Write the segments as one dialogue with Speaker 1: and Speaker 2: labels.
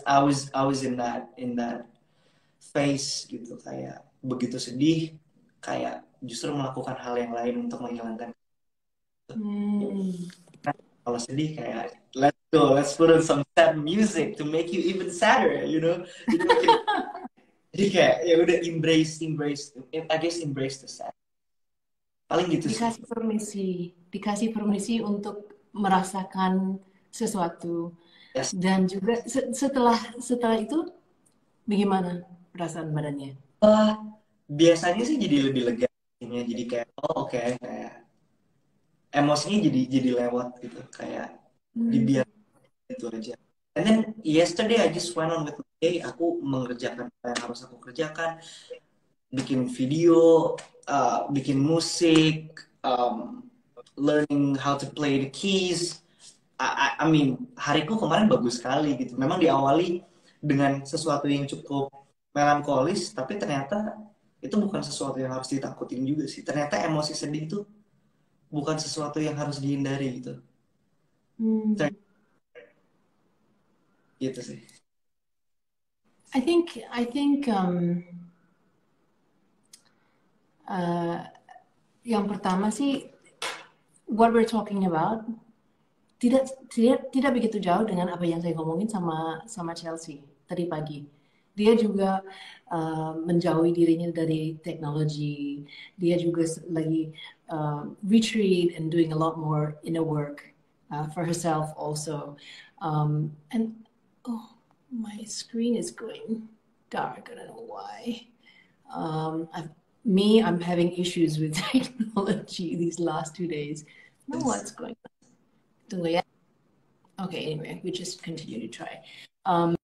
Speaker 1: I was in that phase gitu, kayak begitu sedih, kayak justru melakukan hal yang lain untuk menghilangkan.
Speaker 2: Hmm.
Speaker 1: Kalau sedih kayak let's put on some sad music to make you even sadder, jadi makin, jadi kayak ya udah, embrace, I guess embrace the sad, paling gitu sih.
Speaker 2: Dikasih permisi untuk merasakan sesuatu.
Speaker 1: Yes.
Speaker 2: Dan juga setelah itu bagaimana perasaan badannya?
Speaker 1: uh, Biasanya sih jadi lebih lega, jadi kayak oh oke, kayak emosinya jadi lewat gitu, kayak
Speaker 2: Hmm.
Speaker 1: dibiar itu aja. And then yesterday I just went on with my day. Aku mengerjakan apa yang harus aku kerjakan, bikin video, bikin musik, learning how to play the keys. I mean, hariku kemarin bagus sekali gitu. Memang diawali dengan sesuatu yang cukup melankolis, tapi ternyata itu bukan sesuatu yang harus ditakutin juga sih. Ternyata emosi sedih itu bukan sesuatu yang harus dihindari gitu.
Speaker 2: Hmm.
Speaker 1: Gitu sih.
Speaker 2: I think uh, yang pertama sih what we're talking about tidak begitu jauh dengan apa yang saya ngomongin sama Chelsea tadi pagi. Dia juga menjauhi dirinya dari teknologi. Dia juga lagi retreat and doing a lot more inner work for herself also. And oh, my screen is going dark. I don't know why. Um, I've, I'm having issues with technology these last 2 days. I don't know
Speaker 1: Yes.
Speaker 2: what's going on. Tunggu ya. Okay, anyway, we just continue to try. Um,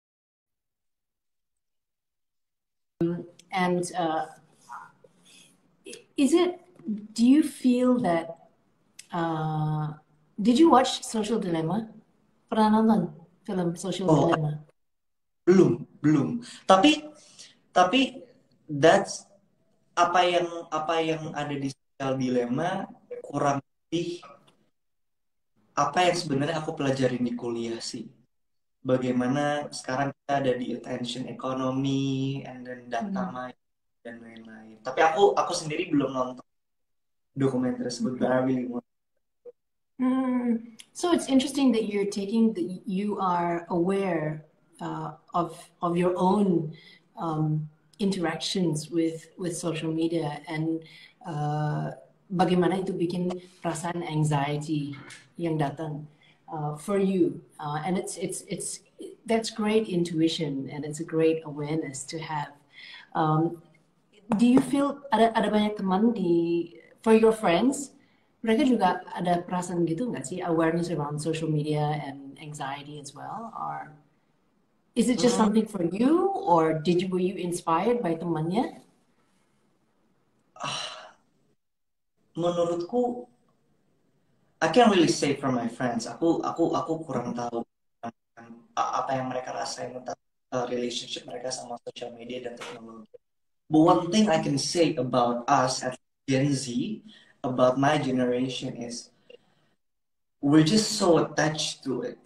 Speaker 2: and is it, do you feel that, uh, did you watch Social Dilemma? Pernah nonton film Social
Speaker 1: Oh,
Speaker 2: Dilemma?
Speaker 1: belum. Tapi that's apa yang ada di sosial dilema kurang lebih apa yang sebenarnya aku pelajarin di kuliah sih. Bagaimana sekarang kita ada di attention economy, and then data
Speaker 2: Hmm.
Speaker 1: mining dan lain-lain. Tapi aku sendiri belum nonton dokumenter tersebut, but I really want.
Speaker 2: So it's interesting that you are aware of your own interactions with social media and bagaimana itu bikin perasaan anxiety yang datang for you, and it's that's great intuition and it's a great awareness to have. Um, do you feel ada banyak teman for your friends, mereka juga ada perasaan gitu nggak sih, awareness around social media and anxiety as well, or is it just
Speaker 1: Hmm,
Speaker 2: something for you, or were you inspired by temannya?
Speaker 1: Menurutku, I can't really say for my friends. Aku kurang tahu apa yang mereka rasain tentang relationship mereka sama social media dan teknologi. But one thing I can say about us as Gen Z, about my generation, is we're just so attached to it.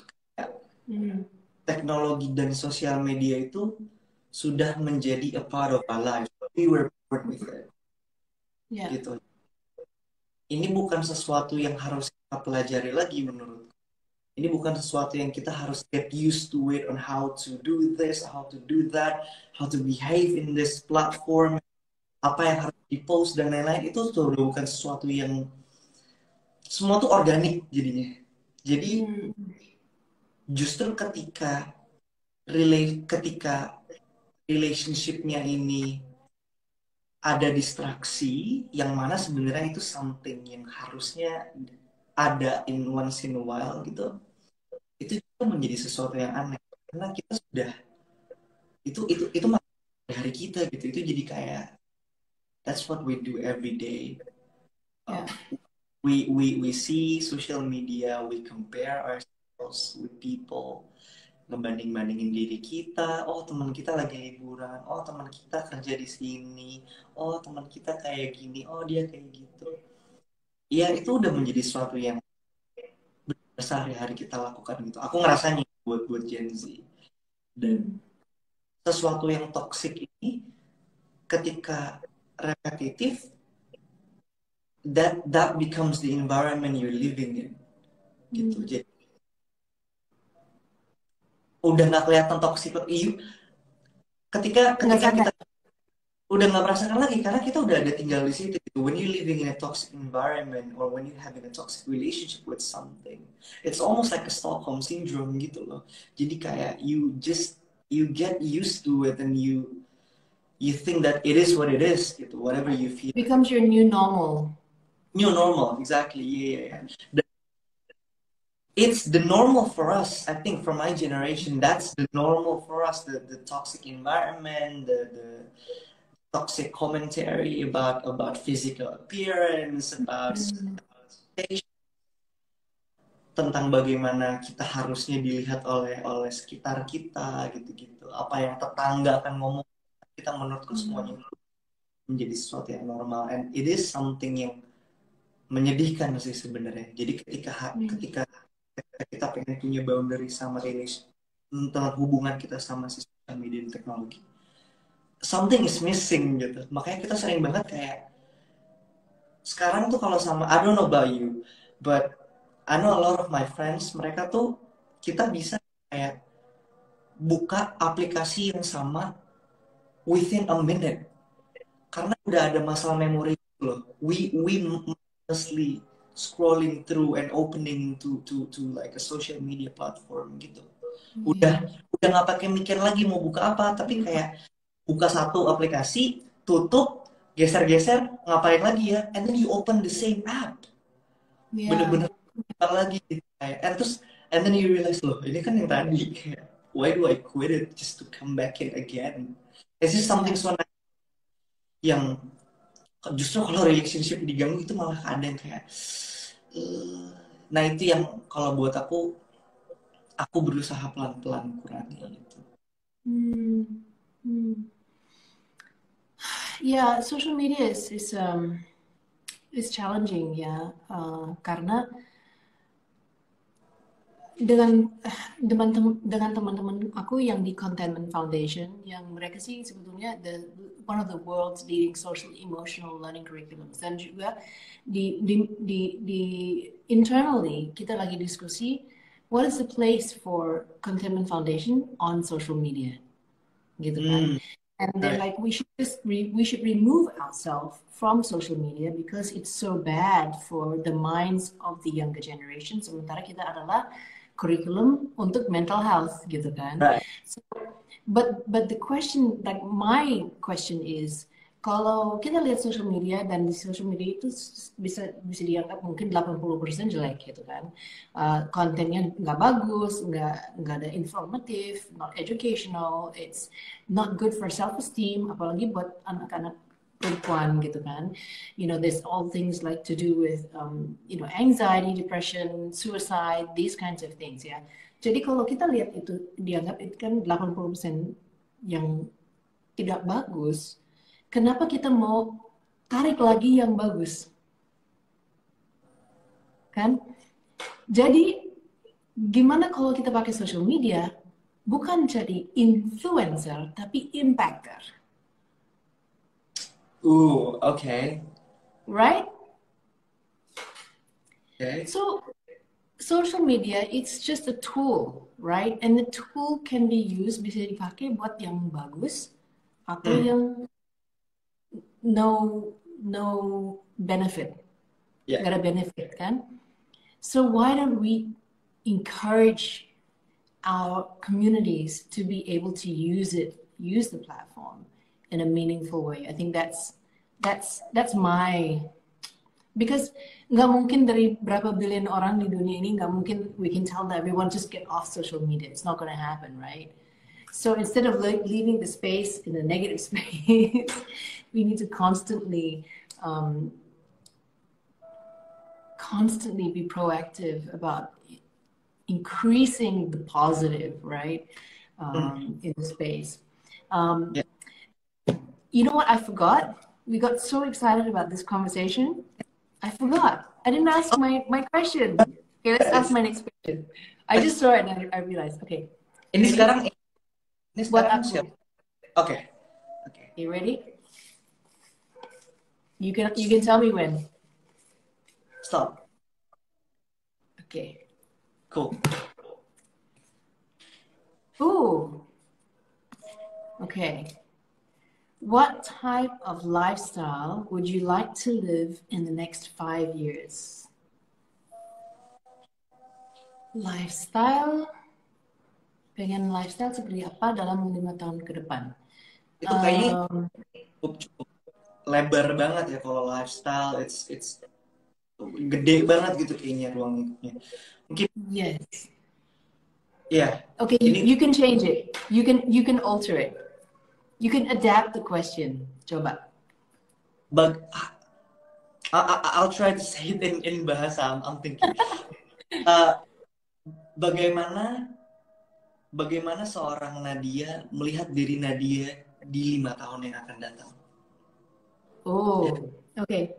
Speaker 2: Hmm.
Speaker 1: Teknologi dan sosial media itu sudah menjadi a part of our life. We were born with it.
Speaker 2: Yeah.
Speaker 1: Gitu. Ini bukan sesuatu yang harus kita pelajari lagi menurut. Ini bukan sesuatu yang kita harus get used to it on how to do this, how to do that, how to behave in this platform, apa yang harus di-post dan lain-lain. Itu sudah bukan sesuatu yang semua tuh organik jadinya. Jadi
Speaker 2: Hmm.
Speaker 1: justru ketika relationship-nya ini ada distraksi, yang mana sebenarnya itu something yang harusnya ada in once in a while gitu, itu juga menjadi sesuatu yang aneh karena kita sudah itu hari kita gitu, itu jadi kayak that's what we do every day.
Speaker 2: Yeah.
Speaker 1: um, we see social media, we compare ourselves with people, ngebanding-bandingin diri kita. Oh, teman kita lagi liburan, oh teman kita kerja di sini, oh teman kita kayak gini, oh dia kayak gitu. Ya itu udah menjadi sesuatu yang sehari-hari kita lakukan gitu. Aku ngerasanya buat Gen Z. Dan sesuatu yang toksik ini ketika repetitif, that becomes the environment you're living in. Gitu. Jadi udah nggak kelihatan toksik. Ketika kita udah nggak merasakan lagi karena kita udah ada tinggal di situ. When you living in a toxic environment or when you having a toxic relationship with something, it's almost like a Stockholm syndrome gitu loh. Jadi kayak you get used to it and you think that it is what it is gitu. Whatever you feel
Speaker 2: becomes your new normal.
Speaker 1: New normal, exactly. Yeah. It's the normal for us. I think for my generation, that's the normal for us. The toxic environment, the toxic commentary about physical appearance, about tentang bagaimana kita harusnya dilihat oleh sekitar kita gitu-gitu. Apa yang tetangga akan ngomong, kita menurutku semuanya menjadi sesuatu yang normal. And it is something yang menyedihkan sih sebenarnya. Jadi ketika kita pengen punya boundary sama ini tentang hubungan kita sama sosial media dan teknologi, something is missing gitu. Makanya kita sering banget kayak sekarang tuh kalau sama, I don't know about you, but I know a lot of my friends, mereka tuh kita bisa kayak buka aplikasi yang sama within a minute karena udah ada masalah memori loh. We mostly scrolling through and opening to like a social media platform gitu. Udah nggak pakai mikir lagi mau buka apa, tapi kayak buka satu aplikasi, tutup, geser-geser, ngapain lagi ya? And then you open the same app. Bener-bener lagi gitu. And then you realize loh, ini kan yang tadi. Why do I quit it just to come back in again? Is this something so nice yang justru kalau relationship diganggu itu malah kadang kayak nah itu yang kalau buat aku berusaha pelan-pelan kurangi gitu.
Speaker 2: Yeah, social media is challenging ya, karena dengan teman-teman aku yang di Contentment Foundation, yang mereka sih sebetulnya one of the world's leading social emotional learning curriculums, dan juga di internally kita lagi diskusi what is the place for Contentment Foundation on social media, gitu kan? And they're like, we should remove ourselves from social media because it's so bad for the minds of the younger generation. Sementara kita adalah curriculum untuk mental health, gitu kan?
Speaker 1: Right.
Speaker 2: So, but the question, like my question is, kalau kita lihat social media dan di social media itu bisa dianggap mungkin 80% jelek gitu kan, kontennya nggak bagus, nggak ada informatif, not educational, it's not good for self esteem, apalagi buat anak-anak perempuan gitu kan. You know, there's all things like to do with anxiety, depression, suicide, these kinds of things ya. Jadi kalau kita lihat itu dianggap itu kan 80% yang tidak bagus. Kenapa kita mau tarik lagi yang bagus? Kan? Jadi, gimana kalau kita pakai social media, bukan jadi influencer, tapi impactor?
Speaker 1: Okay.
Speaker 2: Right?
Speaker 1: Okay.
Speaker 2: So, social media, it's just a tool, right? And the tool can be used, bisa dipakai buat yang bagus, atau yang no benefit.
Speaker 1: Yeah.
Speaker 2: Got a benefit, kan? So why don't we encourage our communities to be able to use the platform in a meaningful way? I think that's my, because nggak mungkin dari berapa billion orang di dunia ini, nggak mungkin we can tell everyone just get off social media. It's not going to happen, right? So instead of leaving the space in a negative space, we need to constantly be proactive about increasing the positive, right, in the space.
Speaker 1: Yeah.
Speaker 2: You know what I forgot? We got so excited about this conversation. I forgot. I didn't ask my question. Okay, let's ask my next question. I just saw it and I realized, okay.
Speaker 1: Ini sekarang Ini
Speaker 2: Buat
Speaker 1: sekarang
Speaker 2: aku.
Speaker 1: siap. Oke. Oke.
Speaker 2: You ready? You can tell me when.
Speaker 1: Stop.
Speaker 2: Okay.
Speaker 1: Cool.
Speaker 2: Ooh. Okay. What type of lifestyle would you like to live in the next 5 years? Lifestyle, pengen lifestyle seperti apa dalam 5 tahun ke depan?
Speaker 1: Itu kayaknya cukup lebar banget ya kalau lifestyle. It's gede banget gitu kayaknya ruang lingkupnya. Mungkin
Speaker 2: Yes.
Speaker 1: ya
Speaker 2: Okay,
Speaker 1: ini
Speaker 2: you can change it. You can alter it. You can adapt the question. Coba.
Speaker 1: bag I'll try to say it in bahasa I'm thinking. Uh, bagaimana bagaimana seorang Nadia melihat diri Nadia di 5 tahun yang akan datang?
Speaker 2: Oh, okay.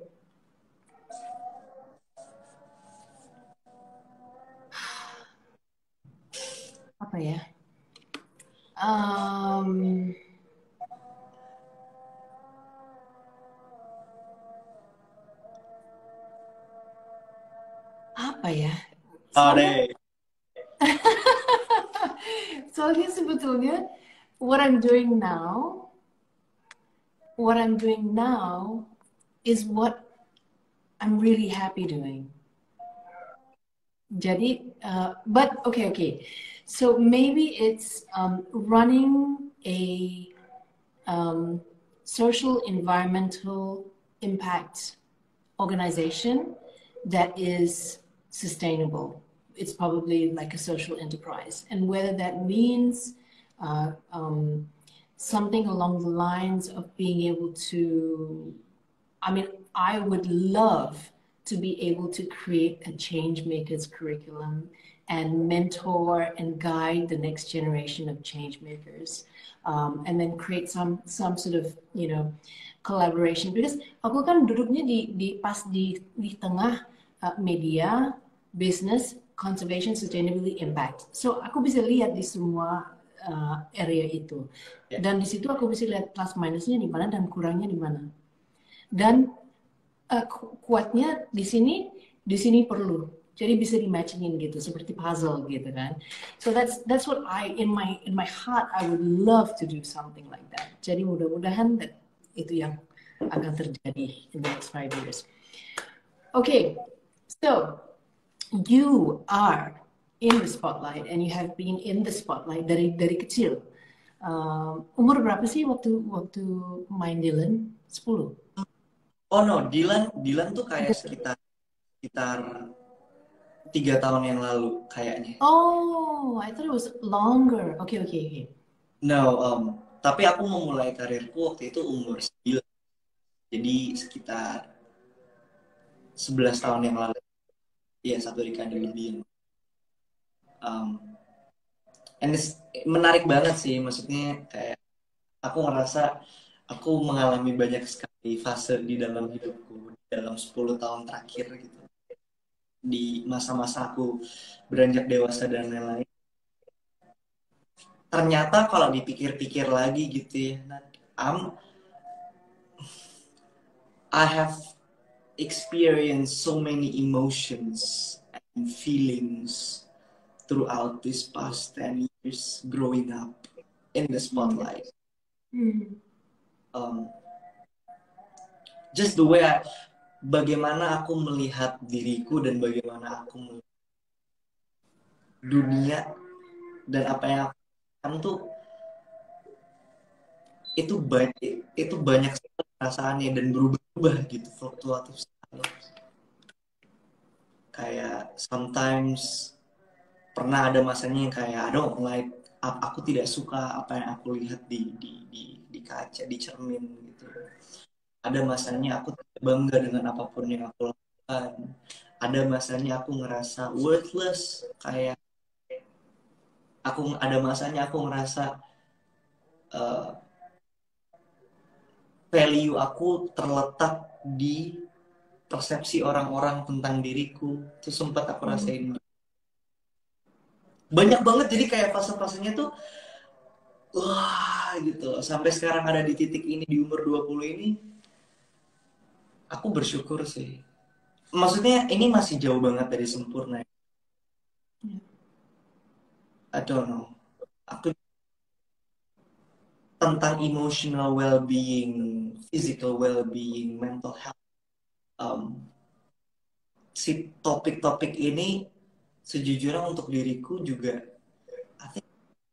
Speaker 2: Apa ya? Um, apa ya?
Speaker 1: Oh
Speaker 2: Soalnya,
Speaker 1: deh.
Speaker 2: soalnya sebetulnya what I'm doing now, what I'm doing now is what I'm really happy doing. Jadi, but okay. So maybe it's running a social environmental impact organization that is sustainable. It's probably like a social enterprise. And whether that means uh, um, something along the lines of being able to, I mean, I would love to be able to create a change makers curriculum and mentor and guide the next generation of change makers, and then create some sort of collaboration. Because aku kan duduknya di tengah media, business, conservation, sustainability, impact. So aku bisa lihat di semua area itu.
Speaker 1: Ya.
Speaker 2: Dan di situ aku bisa lihat plus minusnya di mana dan kurangnya di mana. Dan kuatnya di sini perlu. Jadi bisa di matchingin gitu seperti puzzle gitu kan. So that's what in my heart I would love to do something like that. Jadi mudah-mudahan itu yang akan terjadi in the next 5 years. Okay, so you are in the spotlight and you have been in the spotlight dari kecil. Umur berapa sih waktu main Dylan? 10?
Speaker 1: Oh no, Dylan tuh kayak sekitar 3 tahun yang lalu kayaknya.
Speaker 2: Oh, I thought it was longer. Okay.
Speaker 1: No, tapi aku memulai karirku waktu itu umur 9. Jadi sekitar 11 tahun yang lalu. Iya, 1 dekade lebih. And menarik banget sih, maksudnya kayak aku ngerasa aku mengalami banyak sekali fase di dalam hidupku di dalam 10 tahun terakhir gitu. Di masa-masa aku beranjak dewasa dan lain-lain. Ternyata kalau dipikir-pikir lagi gitu ya, I have experienced so many emotions and feelings throughout this past 10 years growing up in the spotlight. Just the way bagaimana aku melihat diriku dan bagaimana aku melihat dunia dan apa yang aku lakukan tuh itu banyak perasaannya dan berubah gitu, fluktuatif sekali. Kayak sometimes pernah ada masanya yang kayak aku tidak suka apa yang aku lihat di kaca, di cermin gitu. Ada masanya aku tidak bangga dengan apapun yang aku lakukan. Ada masanya aku ngerasa worthless, kayak ada masanya aku ngerasa value aku terletak di persepsi orang-orang tentang diriku. Itu sempat aku rasain. Banyak banget, jadi kayak fase-fasenya tuh wah gitu. Sampai sekarang ada di titik ini di umur 20 ini, aku bersyukur sih. Maksudnya ini masih jauh banget dari sempurna. I don't know. Aku tentang emotional well-being, physical well-being, mental health. Um, si topik-topik ini sejujurnya untuk diriku juga, I think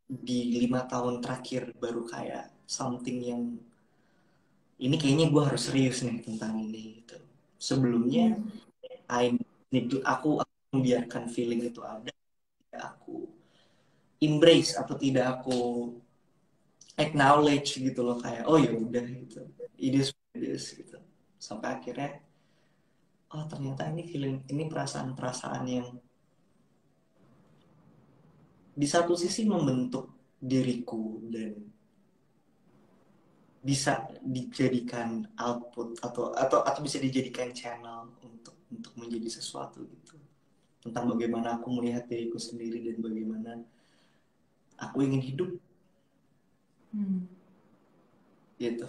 Speaker 1: di 5 tahun terakhir baru kayak something yang ini kayaknya gue harus serius nih tentang ini gitu. Sebelumnya,
Speaker 2: Hmm.
Speaker 1: aku membiarkan feeling itu ada, tidak aku embrace atau tidak aku acknowledge gitu loh, kayak oh ya udah gitu, it is what it is gitu. Sampai akhirnya oh ternyata ini feeling, ini perasaan-perasaan yang di satu sisi membentuk diriku dan bisa dijadikan output atau bisa dijadikan channel untuk menjadi sesuatu gitu, tentang bagaimana aku melihat diriku sendiri dan bagaimana aku ingin hidup
Speaker 2: Hmm.
Speaker 1: gitu.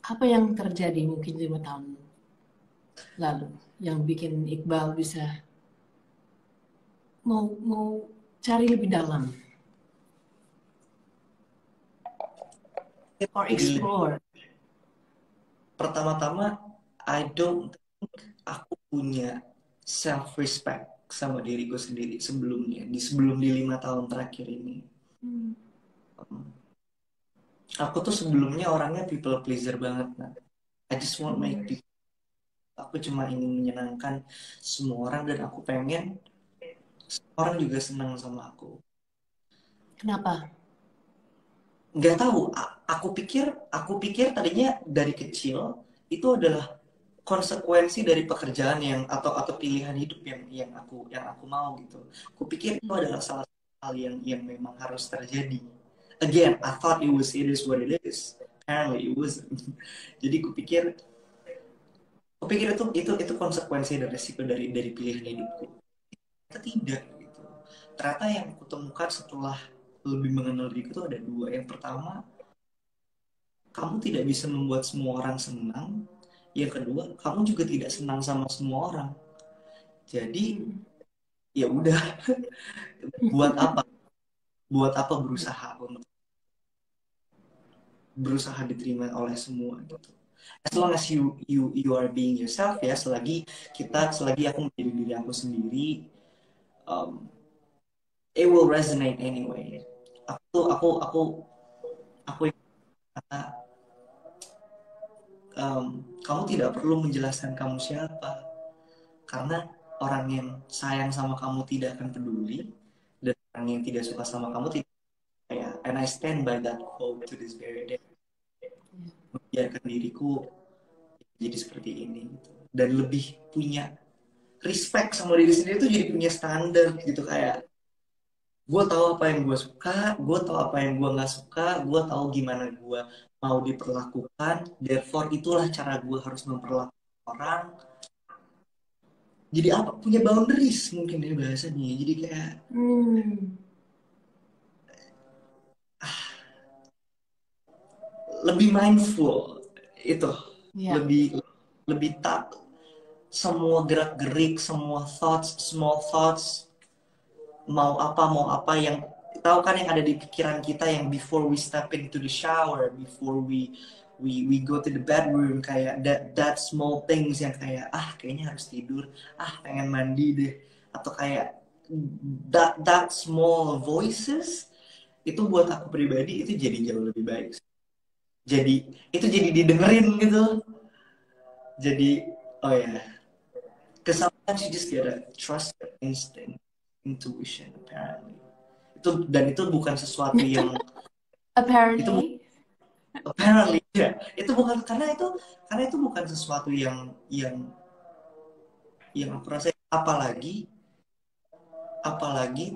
Speaker 2: Apa yang terjadi mungkin 5 tahun lalu yang bikin Iqbal bisa mau cari lebih dalam or
Speaker 1: Jadi
Speaker 2: explore?
Speaker 1: pertama-tama, I don't think aku punya self respect sama diriku sendiri sebelumnya, sebelum di 5 tahun terakhir ini.
Speaker 2: Hmm.
Speaker 1: Aku tuh sebelumnya orangnya people pleaser banget, nah. I just want make
Speaker 2: Hmm.
Speaker 1: people, aku cuma ingin menyenangkan semua orang dan aku pengen orang juga senang sama aku.
Speaker 2: Kenapa?
Speaker 1: Nggak tahu, aku pikir tadinya dari kecil itu adalah konsekuensi dari pekerjaan yang atau pilihan hidup yang aku mau gitu. Aku pikir itu adalah salah satu hal yang memang harus terjadi. Again, I thought it is what it is. Apparently it wasn't. Jadi aku pikir itu konsekuensi dan resiko dari pilihan hidupku. Ternyata tidak gitu. Ternyata yang kutemukan setelah lebih mengenal diriku itu ada dua. Yang pertama, kamu tidak bisa membuat semua orang senang. Yang kedua, kamu juga tidak senang sama semua orang. Jadi
Speaker 2: Hmm.
Speaker 1: ya udah, buat apa? Buat apa berusaha untuk berusaha diterima oleh semua gitu. As long as you are being yourself, ya, selagi aku menjadi diri aku sendiri, um, it will resonate anyway. Aku kata, kamu tidak perlu menjelaskan kamu siapa, karena orang yang sayang sama kamu tidak akan peduli, dan orang yang tidak suka sama kamu tidak, ya. And I stand by that quote to this very day. Membiarkan diriku jadi seperti ini gitu. Dan lebih punya respect sama diri sendiri tuh, jadi punya standar gitu, kayak gue tahu apa yang gue suka, gue tahu apa yang gue nggak suka, gue tahu gimana gue mau diperlakukan, therefore itulah cara gue harus memperlakukan orang. Jadi apa, punya boundaries mungkin ya bahasanya, jadi kayak
Speaker 2: Hmm.
Speaker 1: lebih mindful itu,
Speaker 2: Ya.
Speaker 1: lebih lebih tak, semua gerak gerik, semua thoughts, small thoughts, mau apa yang tahu kan, yang ada di pikiran kita, yang before we step into the shower, before we go to the bedroom, kayak that small things yang kayak kayaknya harus tidur, pengen mandi deh, atau kayak that small voices, itu buat aku pribadi itu jadi jauh lebih baik. Jadi itu jadi didengerin gitu. Jadi oh ya, because sometimes you just gotta trust your instinct, intuition apparently. Dan itu bukan sesuatu yang itu
Speaker 2: Apparently.
Speaker 1: apparently ya, itu bukan karena itu bukan sesuatu yang aku rasa, apalagi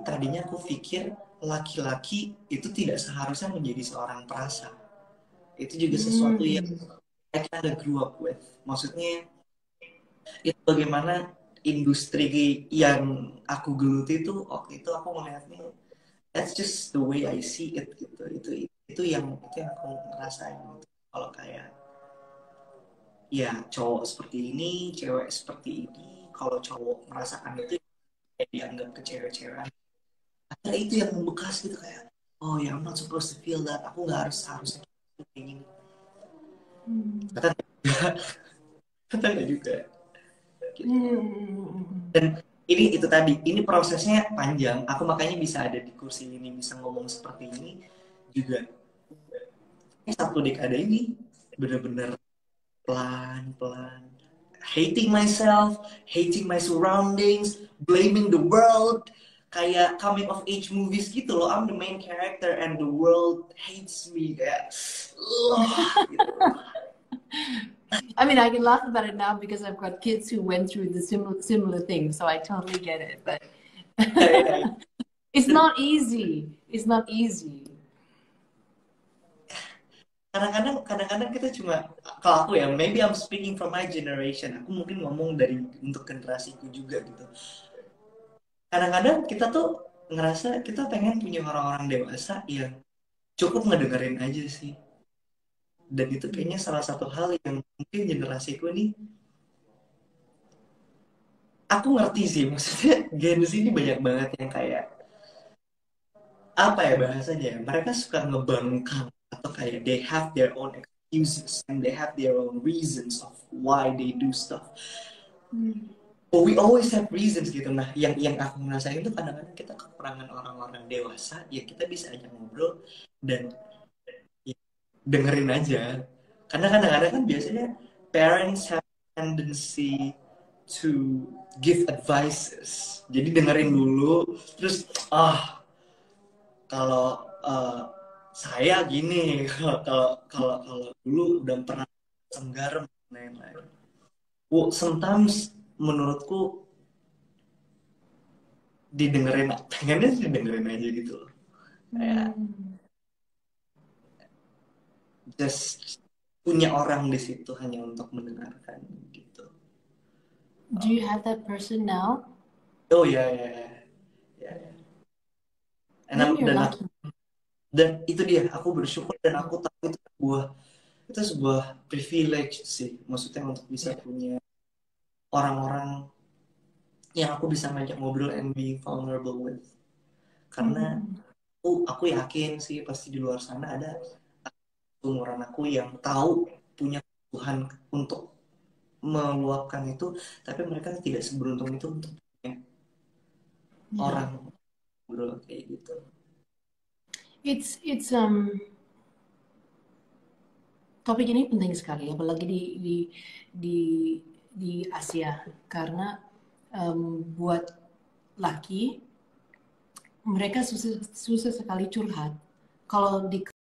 Speaker 1: tadinya aku pikir laki-laki itu tidak seharusnya menjadi seorang perasa. Itu juga sesuatu yang
Speaker 2: Hmm.
Speaker 1: I kinda grew up with. Maksudnya itu bagaimana industri yang aku geluti itu, waktu itu aku melihatnya that's just the way I see it gitu. Itu yang aku ngerasain gitu. Kalau kayak ya cowok seperti ini, cewek seperti ini, kalau cowok merasakan itu kayak dianggap kecewa-cewaan. Akhirnya itu yang membekas gitu kayak, oh ya I'm not supposed to feel that. Aku nggak harusnya kayak gini. Kata kata nggak juga. Gitu. Dan itu tadi, ini prosesnya panjang. Aku makanya bisa ada di kursi ini, bisa ngomong seperti ini juga. Ini satu dekade ini bener-bener pelan-pelan hating myself, hating my surroundings, blaming the world, kayak coming of age movies gitu loh. I'm the main character and the world hates me kayak gitu.
Speaker 2: I mean, I can laugh about it now because I've got kids who went through the similar thing, so I totally get it. But it's not easy. It's not easy.
Speaker 1: Kadang-kadang kita cuma, kalau aku ya, maybe I'm speaking from my generation. Aku mungkin ngomong dari untuk generasiku juga gitu. Kadang-kadang kita tuh ngerasa kita pengen punya orang-orang dewasa yang cukup ngedengerin aja sih. Dan itu kayaknya salah satu hal yang mungkin generasiku nih, aku ngerti sih, maksudnya Gen Z ini banyak banget yang kayak, apa ya bahasanya ya, mereka suka ngebangkang, atau kayak they have their own excuses, and they have their own reasons of why they do stuff. But we always have reasons gitu. Nah, yang aku ngerasain itu kadang-kadang kita kekurangan orang-orang dewasa, ya kita bisa aja ngobrol, dan ya, dengerin aja. Karena kadang-kadang kan biasanya parents have tendency to give advices. Jadi dengerin dulu, terus kalau saya gini, kalau dulu udah pernah senggarem dan lain-lain. Well, sometimes menurutku didengerin, pengennya sih didengerin aja gitu loh. Kayak just punya orang di situ hanya untuk mendengarkan gitu.
Speaker 2: Do you have that person now?
Speaker 1: Oh ya ya ya.
Speaker 2: Then you're lucky.
Speaker 1: Dan itu dia, aku bersyukur dan aku tahu itu sebuah privilege sih, maksudnya untuk bisa punya orang-orang yang aku bisa ngajak ngobrol and be vulnerable with. Karena aku yakin sih pasti di luar sana ada umuran aku yang tahu punya kebutuhan untuk meluapkan itu, tapi mereka tidak seberuntung itu untuk punya orang ngobrol kayak gitu.
Speaker 2: It's topik ini penting sekali, apalagi di di Asia, karena buat laki mereka susah sekali curhat. Kalau di